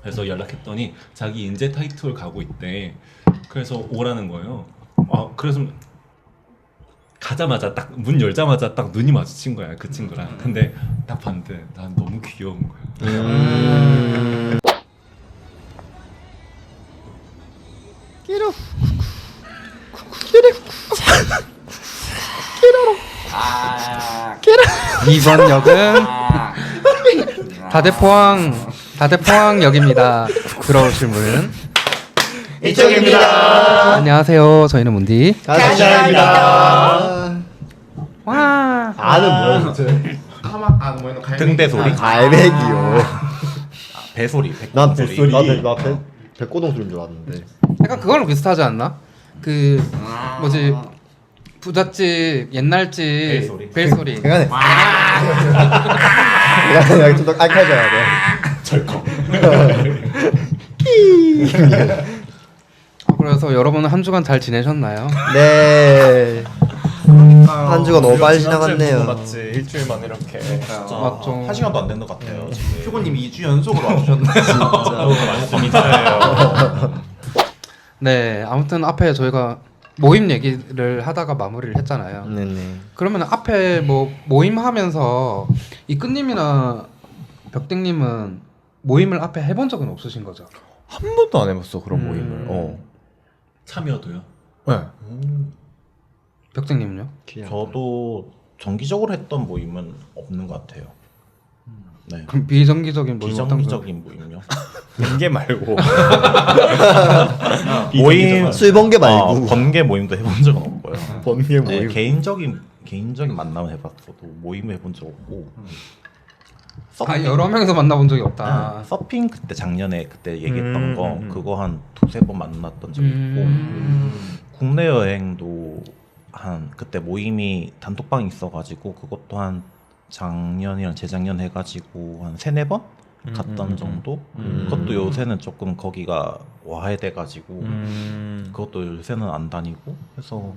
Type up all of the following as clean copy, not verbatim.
그래서 연락했더니 자기 인재 타이틀 가고 있대. 그래서 오라는 거예요. 그래서 가자마자 딱 문 열자마자 딱 눈이 마주친 거야, 그 친구랑. 근데 딱 봤는데 난 너무 귀여운 거야. 끼로 이번 역은 다대포항역입니다. 들어오실 분은 이쪽입니다. 안녕하세요. 저희는 문디. 가시입니다. 와. 아는 뭐야 도대체? 등대 소리? 갈매기요. 배소리. 난 백소리. 뱃소리. 나 백고동 소리인 줄 알았는데. 약간 그거랑 비슷하지 않나? 그 뭐지 부잣집 옛날집 벨소리. 그러니까 내가 좀더 알카져야 돼. 절컥. 그래서 여러분은 한 주간 잘 지내셨나요? 네. 한 주가 너무 빨리 지나갔네요. 맞지. 일주일 만에 이렇게. 맞죠. 한 시간도 안 된 것 같아요. 지금. 휴고님 2주 연속으로 와주셨네요. 맞습니다. 네, 아무튼 앞에 저희가 모임 얘기를 하다가 마무리를 했잖아요. 네네. 그러면 앞에 뭐 모임하면서 이 끈님이나 벽댕님은 모임을 앞에 해본 적은 없으신 거죠? 한 번도 안 해봤어 그런 모임을. 참여도요? 네. 벽댕님은요? 저도 정기적으로 했던 모임은 없는 것 같아요. 네. 그럼 비정기적인 모임 어떤 거? 비정기적인 모임요? 번개 말고 모임 술 번개 말고. 번개 모임도 해본 적은 없고요. 번개 네, 모임. 개인적인 만남을 해봤어도 모임을 해본 적 없고. 여러 명이서 만나본 적이 없다. 서핑 그때 작년에 그때 얘기했던 거 그거 한 두세 번 만났던 적이 있고 국내 여행도 한 그때 모임이 단톡방이 있어가지고 그것도 한 작년이랑 재작년 해가지고 한 세네 번 갔던 정도. 그것도 요새는 조금 거기가 와해돼가지고 그것도 요새는 안 다니고 해서.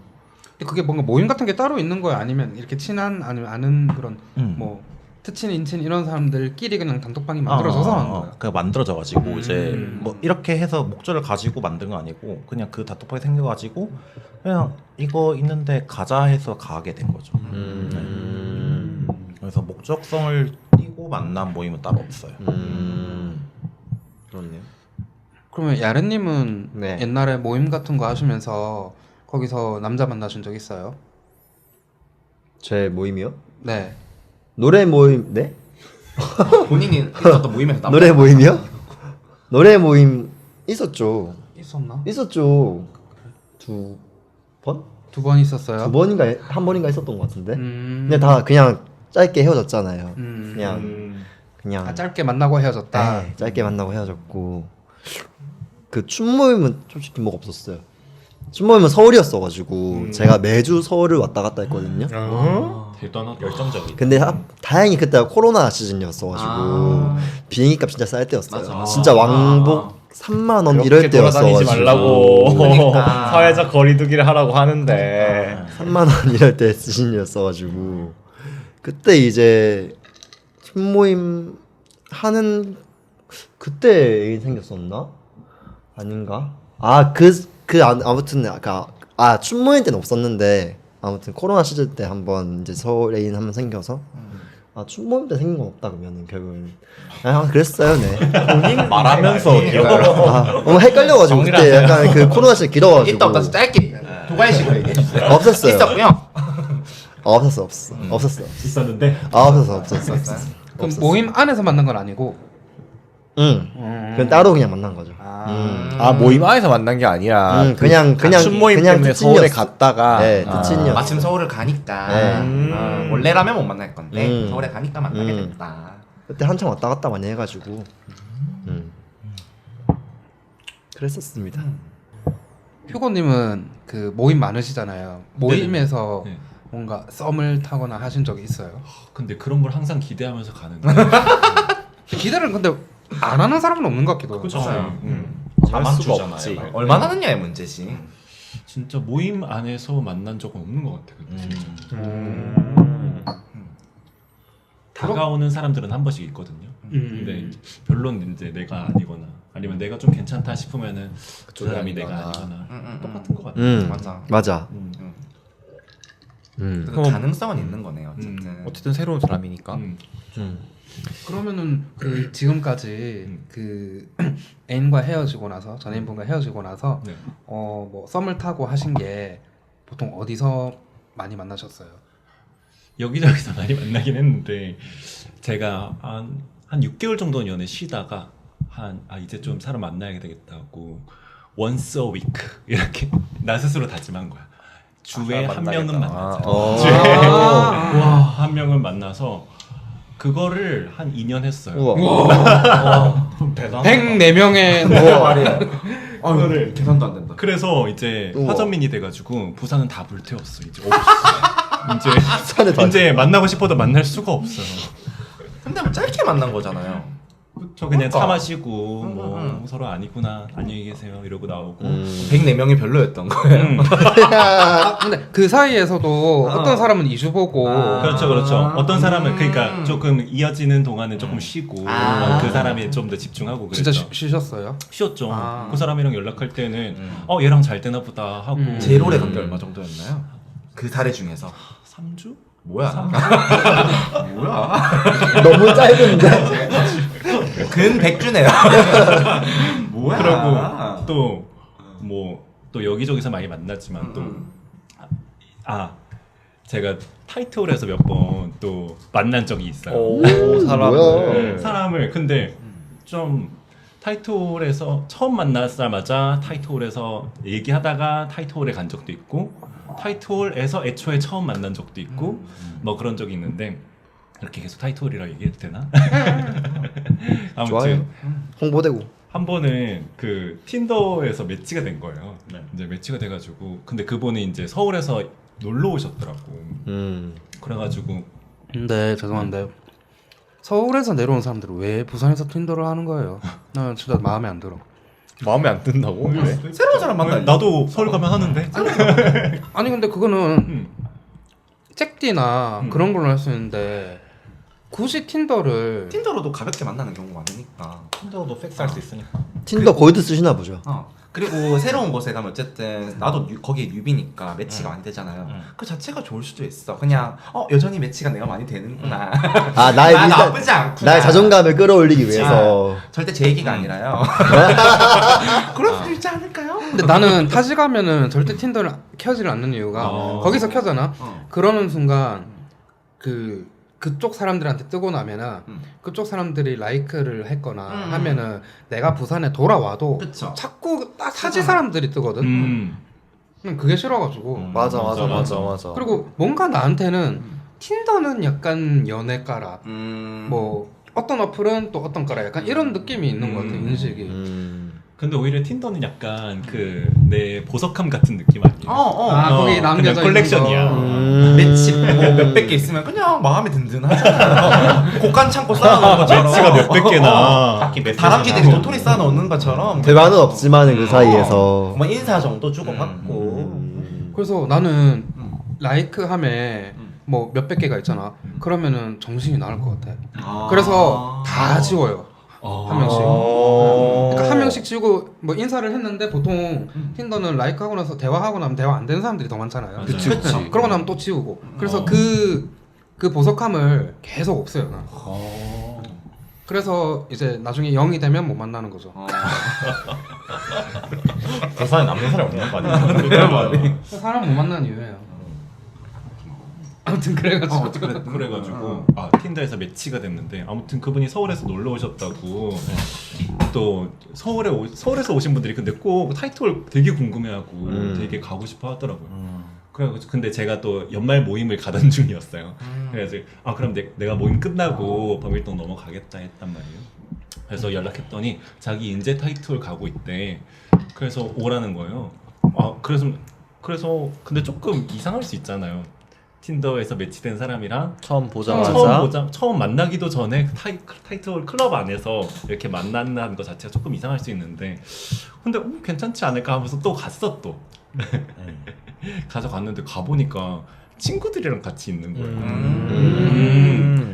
근데 그게 뭔가 모임 같은 게 따로 있는 거예요? 아니면 이렇게 친한 아니면 아는 그런 뭐 특친 인친 이런 사람들끼리 그냥 단톡방이 만들어져서 하는 거예요? 그 만들어져가지고 이제 뭐 이렇게 해서 목적을 가지고 만든 거 아니고 그냥 그 단톡방이 생겨가지고 그냥 이거 있는데 가자 해서 가게 된 거죠. 그래서 목적성을 띠고 만난 모임은 따로 없어요. 그렇네요. 그러면 야ren님은 네. 옛날에 모임 같은 거 하시면서 거기서 남자 만나신 적 있어요? 제 모임이요? 네. 노래 모임. 네? 본인이 있었던 모임에서 남자 노래 모임이요? 노래 모임 있었죠. 있었나? 있었죠. 두 번? 두 번 있었어요? 두 번인가 한 번인가 있었던 것 같은데. 음. 근데 다 그냥 짧게 헤어졌잖아요. 음. 그냥 짧게 만나고 헤어졌다. 네, 짧게 만나고 헤어졌고. 그 춤 모임은 솔직히 뭐가 없었어요. 춤 모임은 서울이었어가지고 제가 매주 서울을 왔다 갔다 했거든요. 대단하다. 열정적이. 근데 다행히 그때가 코로나 시즌이었어가지고 비행기값 진짜 쌀 때였어요. 진짜 왕복 3만 원 이럴 때였어가지고 그러니까. 사회적 거리두기를 하라고 하는데 3만 원 이럴 때 시즌이었어가지고 그때 이제 춤 모임 하는 그때 애인 생겼었나? 아닌가? 아무튼 춤 모임 때는 없었는데 아무튼 코로나 시즌 때 한번 이제 서울 애인 한번 생겨서 춤 모임 때 생긴 건 없다 그러면은 결국은 그랬어요. 네. 말하면서 기억을 너무 헷갈려가지고 그때 약간 그 코로나 시즌 길어가지고 있다 없다 짧게 도가이식으로 얘기해주세요. 없었어요. 있었고요. 없었어. 있었는데 없었어. 그럼 모임 안에서 만난 건 아니고? 그건 따로 그냥 만난 거죠. 모임 안에서 만난 게 아니라 그냥 춤 모임 그냥 때문에 특친이었어. 서울에 갔다가 네, 특친이었어. 마침 서울을 가니까 네. 원래라면 못 만날 건데 음. 서울에 가니까 만나게 됐다. 그때 한참 왔다 갔다 많이 해가지고 그랬었습니다. 휴고님은 그 모임 많으시잖아요. 모임에서 네. 뭔가 썸을 타거나 하신 적이 있어요? 근데 그런 걸 항상 기대하면서 가는데. 기대를 근데 안 하는 사람은 없는 것 같기도 하고. 그죠. 자만주잖아요. 말 얼마나 하느냐의 문제지. 진짜 모임 안에서 만난 적은 없는 것 같아. 근데 진짜. 다가오는 사람들은 한 번씩 있거든요. 근데 별로는 이제 내가 아니거나 아니면 내가 좀 괜찮다 싶으면은 그 그쪽이 사람이 내가 아니거나. 아니거나 똑같은 것 같아. 맞아. 맞아. 그 그럼- 가능성은 있는 거네요. 어쨌든. 어쨌든 새로운 사람이니까. 그러면은 그 지금까지 그 애인과 헤어지고 나서 전 애인분과 헤어지고 나서 네. 뭐 썸을 타고 하신 게 보통 어디서 많이 만나셨어요? 여기저기서 많이 만나긴 했는데 제가 한 6개월 정도는 연애 쉬다가 이제 좀 사람 만나야 되겠다고 once a week 이렇게 나 스스로 다짐한 거야. 주에 한 명은 만나자. 주에 한 명은 만나서 그거를 한 2년 했어요. 대단. 104명의 말이야. 그거를 계산도 안 된다. 그래서 이제 우와. 화전민이 돼가지고 부산은 다 불태웠어. 이제 없어. 산에 다 이제 만나고 싶어도 만날 수가 없어요. 근데 뭐 짧게 만난 거잖아요. 저 그냥 차 그러니까. 마시고 뭐 서로 아니구나 안녕히 계세요 이러고 나오고 104명이 별로였던 거예요. 근데 그 사이에서도 어떤 사람은 2주 보고 그렇죠. 어떤 사람은 그러니까 조금 이어지는 동안은 조금 쉬고 그 사람이 좀 더 집중하고 그랬죠. 진짜 쉬셨어요? 쉬었죠. 아. 그 사람이랑 연락할 때는 얘랑 잘 되나 보다 하고 제일 오래 간게 얼마 정도였나요? 그 사례 중에서 3주? 뭐야? 너무 짧은데. 근 100주네요. 뭐야? 그러고 또 또 여기저기서 많이 만났지만 또 제가 타이틀에서 몇 번 또 만난 적이 있어요. 뭐야? 사람을 근데 좀 타이틀에서 처음 만났자마자 타이틀에서 얘기하다가 타이틀에 간 적도 있고 타이틀에서 애초에 처음 만난 적도 있고 뭐 그런 적이 있는데 이렇게 계속 타이틀이라 얘기해도 되나? 아무튼 좋아요. 홍보되고. 한 번은 그 틴더에서 매치가 된 거예요. 이제 매치가 돼가지고 근데 그분이 이제 서울에서 놀러 오셨더라고. 그래가지고 근데 죄송한데 서울에서 내려온 사람들은 왜 부산에서 틴더를 하는 거예요? 나 진짜 마음에 안 들어. 마음에 안 든다고? 왜? 새로운 사람 만나. 나도 서울 가면 하는데. 아니 근데 그거는 잭디나 그런 걸로 할 수 있는데 굳이 틴더를 틴더로도 가볍게 만나는 경우가 많으니까. 틴더로도 섹스할 수 있으니까. 틴더 골드 쓰시나 보죠. 그리고 새로운 곳에 가면 어쨌든 나도 거기에 뉴비니까 매치가 많이 되잖아요. 그 자체가 좋을 수도 있어. 그냥 여전히 매치가 내가 많이 되는구나. 아 나의 나 미사, 나쁘지 않구나. 나의 자존감을 끌어올리기 위해서. 절대 제 얘기가 아니라요. 그럴 수도 있지 않을까요? 근데 나는 타지 가면은 절대 틴더를 켜지를 않는 이유가 거기서 켜잖아. 그러는 순간 그쪽 사람들한테 뜨고 나면은 그쪽 사람들이 라이크를 했거나 하면은 내가 부산에 돌아와도 그쵸. 자꾸 타지 사람들이 뜨거든. 그게 싫어가지고. 맞아. 그리고 뭔가 나한테는 틴더는 약간 연애가라. 뭐 어떤 어플은 또 어떤 거라 약간 이런 느낌이 있는 것 같아 인식이. 근데 오히려 틴더는 약간 그 내 보석함 같은 느낌 아니에요? 거기 남겨져 그냥 콜렉션이야. 매치 뭐 몇백 개 있으면 그냥 마음에 든든하잖아요. 곡간 창고 쌓아놓은 것처럼. 매치가 몇백 개나. 딱히 메시지 다람쥐들이 도토리 쌓아놓는 것처럼. 대화는 없지만은 그 사이에서. 뭐 인사 정도 주고받고. 그래서 나는 라이크 함에 뭐 몇백 개가 있잖아. 그러면은 정신이 나갈 것 같아. 그래서 다 지워요. 한 명씩. 그러니까 한 명씩 지우고 뭐 인사를 했는데 보통 틴더는 라이크 하고 나서 대화하고 나면 대화 안 되는 사람들이 더 많잖아요. 그치. 그러고 나면 또 지우고. 그래서 그 보석함을 계속 없애요. 나. 그래서 이제 나중에 0이 되면 못 만나는 거죠. 부산에 남는 사람이 없는 거 아니야? 사람 못 만나는 이유예요. 아무튼 그래가지고 그래가지고 틴더에서 매치가 됐는데 아무튼 그분이 서울에서 놀러 오셨다고 또 서울에서 오신 분들이 근데 꼭 타이틀 되게 궁금해하고 되게 가고 싶어 하더라고요. 그래가지고 근데 제가 또 연말 모임을 가던 중이었어요. 그래서 그럼 내가 모임 끝나고 범일동 넘어가겠다 했단 말이에요. 그래서 연락했더니 자기 인제 타이틀 가고 있대. 그래서 오라는 거예요. 그래서 근데 조금 이상할 수 있잖아요. 틴더에서 매치된 사람이랑 처음 보자마자. 처음 만나기도 전에 타이틀 클럽 안에서 이렇게 만난다는 것 자체가 조금 이상할 수 있는데 근데 괜찮지 않을까 하면서 또 갔어 또. 가져갔는데 가보니까 친구들이랑 같이 있는 거예요.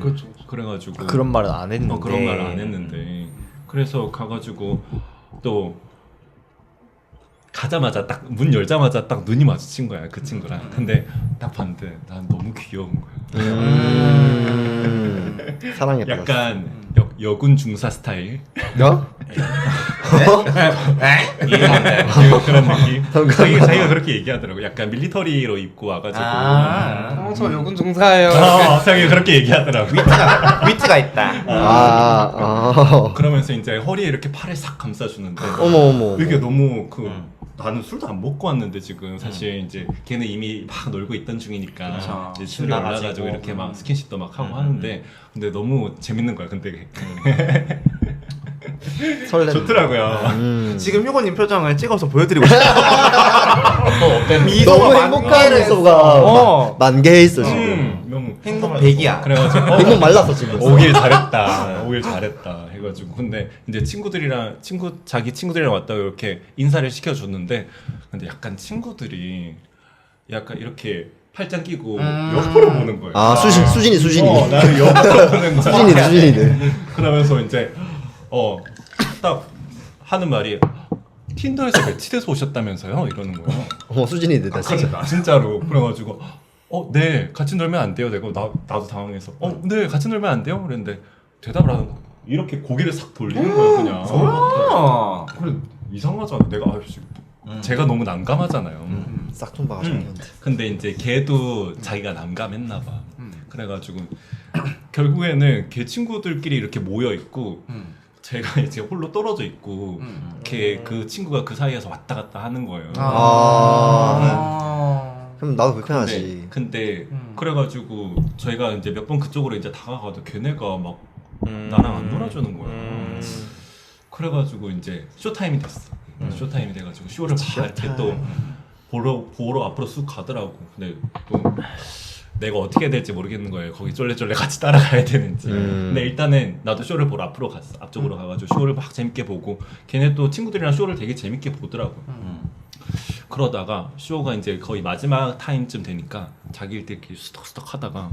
그렇죠. 그래가지고 그런 말은 안 했는데. 그런 말을 안 했는데 그래서 가가지고 또 가자마자 딱 문 열자마자 딱 눈이 마주친 거야 그 친구랑. 근데 딱 봤는데 난 너무 귀여운 거야. 사랑에 빠졌어. 약간 여군 중사 스타일. 어? 그런 느낌. 자기가 그렇게 얘기하더라고. 약간 밀리터리로 입고 와가지고. 저 여군 중사예요. 자기가 그렇게 얘기하더라고. 위트가 있다. 그러면서 이제 허리에 이렇게 팔을 싹 감싸주는데. 어머. 이게 너무 나는 술도 안 먹고 왔는데 지금 사실 이제 걔는 이미 막 놀고 있던 중이니까 그쵸. 이제 술에 올라가지고 신나가지고. 이렇게 막 스킨십도 막 하고 하는데 근데 너무 재밌는 거야. 근데 설레. 좋더라고요. 지금 휴고님 표정을 찍어서 보여드리고 싶다. 너무 행복한 미소가 만개해 있어 지금. 너무 행복 100이야. 그래가지고 행복 말랐어 지금. 오길 잘했다. 오길 잘했다. 해가지고 근데 이제 자기 친구들이랑 왔다가 이렇게 인사를 시켜줬는데 근데 약간 친구들이 약간 이렇게 팔짱 끼고 옆으로 보는 거예요. 아 수진이. 나는 옆으로 보는 거야. 수진이네. 그러면서 이제 딱 하는 말이 틴더에서 매치돼서 오셨다면서요? 이러는 거예요. 어머 수진이네 나 진짜. 진짜로. 그래가지고 네 같이 놀면 안 돼요. 내가 나도 당황해서 네 같이 놀면 안 돼요. 그랬는데 대답을 안 하고 이렇게 고개를 싹 돌리는 거예요 그냥. 그래 이상하잖아. 내가 제가 너무 난감하잖아요. 싹퉁 봐가지고. 근데 이제 걔도 자기가 난감했나 봐. 그래가지고 결국에는 걔 친구들끼리 이렇게 모여 있고 제가 이제 홀로 떨어져 있고 걔 그 친구가 그 사이에서 왔다 갔다 하는 거예요. 그럼 나도 그렇게 하지. 근데 그래가지고 저희가 이제 몇 번 그쪽으로 이제 다가가도 걔네가 막 나랑 안 놀아주는 거야. 그래가지고 이제 쇼타임이 됐어. 쇼타임이 돼가지고 쇼를 막 이렇게 또 보러 앞으로 쑥 가더라고. 근데 또 내가 어떻게 해야 될지 모르겠는 거예요. 거기 쫄래쫄래 같이 따라가야 되는지. 근데 일단은 나도 쇼를 보러 앞으로 갔어. 앞쪽으로 가가지고 쇼를 막 재밌게 보고 걔네 또 친구들이랑 쇼를 되게 재밌게 보더라고. 그러다가 쇼가 이제 거의 마지막 타임쯤 되니까 자기들끼리 수덕수덕 하다가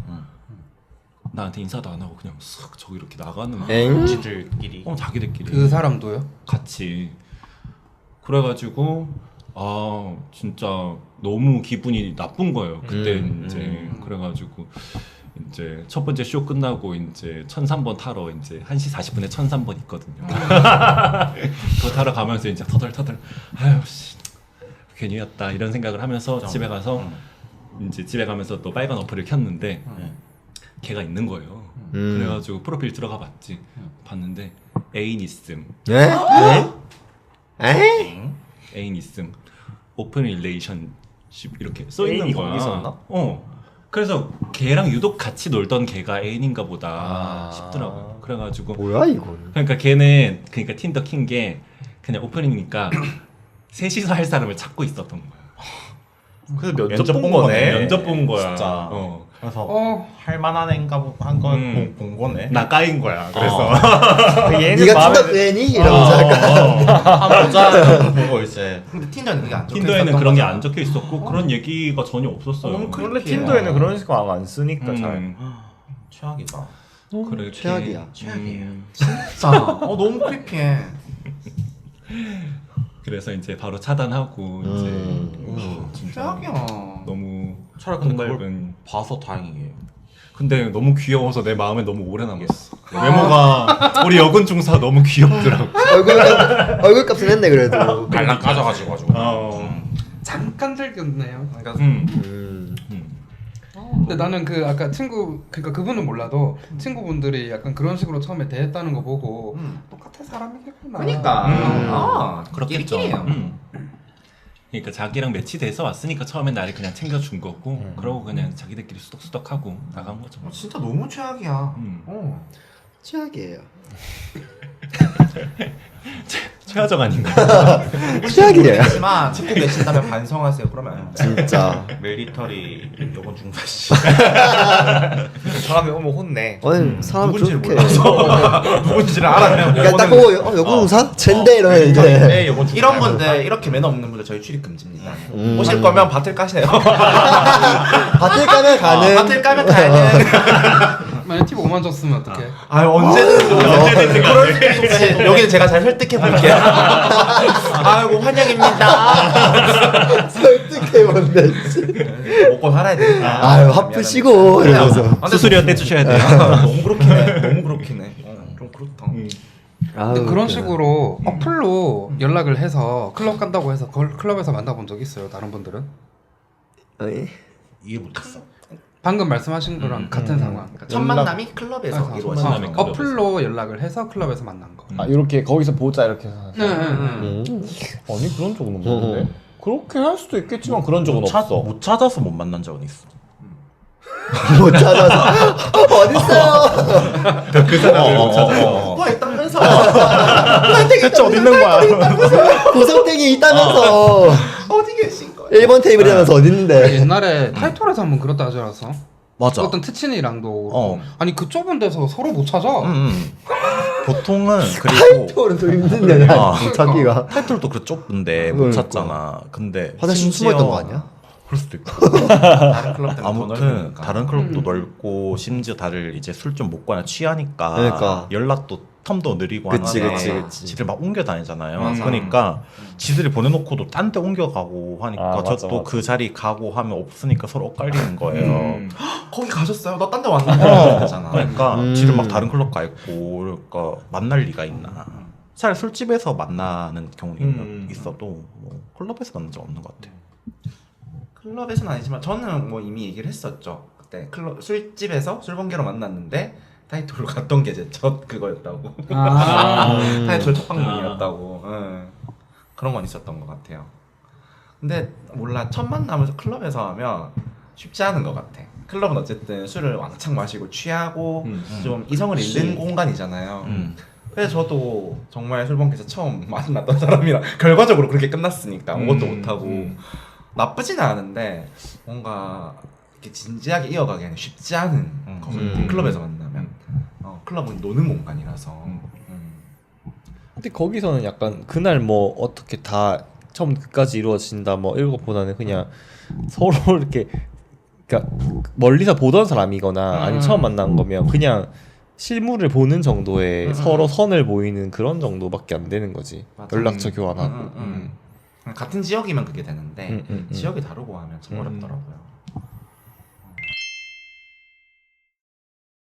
나한테 인사도 안 하고 그냥 쓱 저기 이렇게 나가는 거야. 엥? 지들끼리. 그 자기들끼리 사람도요? 같이. 그래가지고 진짜 너무 기분이 나쁜 거예요. 그때 이제 그래가지고 이제 첫 번째 쇼 끝나고 이제 1003번 타러 이제 1시 40분에 1003번 있거든요. 그거 타러 가면서 이제 터덜터덜 아유 씨 괜히 왔다 이런 생각을 하면서 집에 가서 이제 집에 가면서 또 빨간 어플을 켰는데 걔가 있는 거예요. 그래가지고 프로필 들어가 봤지. 봤는데 애인 있음. 네? 에? 애인 있음. 오픈 릴레이션십 이렇게 써 있는 애인이 거야. 거기 있었나? 그래서 걔랑 유독 같이 놀던 걔가 애인인가 보다 싶더라고. 그래가지고 뭐야 이거? 그러니까 걔는 그러니까 틴더 킨 게 그냥 오픈이니까 셋이서 할 사람을 찾고 있었던 거야. 그래서 면접 본 거네. 면접 본 거야. 진짜. 그래서 할만한 애인가 한건 본 거네. 나 까인 거야. 그래서 얘는 네가 틴더 애니? 이러면서 약간 한 보자 보고 이제. 근데 틴더는 그게 안 적혀 틴더에는 있었던 그런 게 거잖아. 안 적혀 있었고 그런 얘기가 전혀 없었어요. 너무 원래 틴더에는 그런 식으로 안 쓰니까 잘. 최악이다. 그렇게 최악이야. 진짜. 너무 크리피해. 그래서 이제 바로 차단하고 이제 진짜 최악이야. 너무 차라리 근데 그걸 넓은. 봐서 다행이에요. 근데 너무 귀여워서 내 마음에 너무 오래 남았어. 외모가 우리 여군 중사 너무 귀엽더라고. 얼굴값은 했네 그래도. 발랑 까져가지고. 잠깐 들켰네요. 그러니까 근데 나는 그 아까 그러니까 그분은 몰라도 친구분들이 약간 그런 식으로 처음에 대했다는 거 보고 똑같은 사람이겠구나. 그러니까. 그렇겠죠. 끼리끼리예요. 그러니까 자기랑 매치돼서 왔으니까 처음에 나를 그냥 챙겨준 거고 그러고 그냥 자기들끼리 수덕수덕하고 나간 거죠. 진짜 너무 최악이야. 최악이에요. 최하정 아닌가? 최악이에요. 하지만 듣고 계신다면 반성하세요. 그러면 안 돼. 진짜. 밀리터리 요건 중사씨. 사람이 오면 혼내. 아니 사람 누군지를 그렇게. 몰라서 누군지를 알아내면 그러니까 딱 보고 여고공사? 젠데 이러면 이제. 네, 요건 중사. 이런 분들 이렇게 매너 없는 분들 저희 출입 금지입니다. 음. 오실 거면 밭을 까세요. 밭을 까면 가는. 밭을 까면 가는. 만약 팁 5만 줬으면 어떡해? 아 언제든 그럴 수 있지. 여기는 제가 잘 설득해 볼게요. 아이고 환영입니다. 설득해 뭔데. 먹고 살아야 되니까. 아유 화푸시고 이러면서. 수수료 떼주셔야 돼요. 너무 그렇긴 해. 너무 그렇긴 해. 좀 그렇다. 근데 그런 식으로 어플로 연락을 해서 클럽 간다고 해서 그걸 클럽에서 만나본 적 있어요? 다른 분들은? 어이? 이해 못했어. 방금 말씀하신 거랑 같은 상황. 그러니까 첫 만남이 클럽에서 이루어지는 만남이 거. 클럽에서. 어플로 연락을 해서 클럽에서 만난 거. 아 이렇게 거기서 보자 이렇게 해서. 네. 아니 그런 적은 없는데. 그렇게 할 수도 있겠지만 그런 적은 없어. 못 찾아서 못 만난 적은 있어. 못 찾아서 어딨어요? 그 사람을 못 찾아서. 뭐 있다면서. 대체 어디 있는 거야? 고성땡이 있다면서. 어디 계신 거예요? 1번 테이블이라면서 어딨는데. 옛날에 타이틀에서 한번 그렇다 하지 않았어? 맞아. 어떤 트친이랑도 어. 아니 그 좁은 데서 서로 못 찾아. 보통은 그리고 타이틀은 좀 힘든데 아. 찾기가. 타이틀도 그 좁은데 못 그러니까. 찾잖아. 근데 화장실 심지어 숨어있던 거 아니야? 그럴 수도 있고. 다른 클럽 때문에 더 아무튼 넓으니까. 다른 클럽도 넓고 심지어 다들 이제 술 좀 먹거나 취하니까 그러니까. 연락도 텀도 느리고 그치, 하는데 그치, 그치. 지들 막 옮겨 다니잖아요. 맞아. 그러니까 지들이 보내놓고도 딴 데 옮겨가고 하니까 아, 맞아, 저도 맞아. 그 자리 가고 하면 없으니까 서로 엇갈리는 거예요. 거기 가셨어요? 나 딴 데 왔는데. 그러잖아. 그러니까 음. 지들 막 다른 클럽 가 있고 그러니까 만날 리가 있나. 차라리 술집에서 만나는 경우는 있어도 뭐 클럽에서 만난 적 없는 것 같아요. 클럽에서는 아니지만 저는 뭐 이미 얘기를 했었죠. 그때 클럽 술집에서 술번개로 만났는데 타이틀로 갔던 게 제 첫 그거였다고. 타이틀 첫 방문이었다고. 그런 건 있었던 것 같아요. 근데 몰라 첫 만남을 클럽에서 하면 쉽지 않은 것 같아. 클럽은 어쨌든 술을 왕창 마시고 취하고 좀 이성을 잃는 공간이잖아요. 그래서 저도 정말 술번개에서 처음 만났던 사람이랑 결과적으로 그렇게 끝났으니까 아무것도 못하고 나쁘진 않은데 뭔가 이렇게 진지하게 이어가기에는 쉽지 않은 것 같아요. 클럽에서 만나면 클럽은 노는 공간이라서 근데 거기서는 약간 그날 뭐 어떻게 다 처음 끝까지 이루어진다 뭐 이런 것보다는 그냥 서로 이렇게 그러니까 멀리서 보던 사람이거나 아니면 처음 만난 거면 그냥 실물을 보는 정도의 서로 선을 보이는 그런 정도밖에 안 되는 거지. 맞아. 연락처 교환하고. 같은 지역이면 그게 되는데 음. 지역이 다르고 하면 참 어렵더라고요.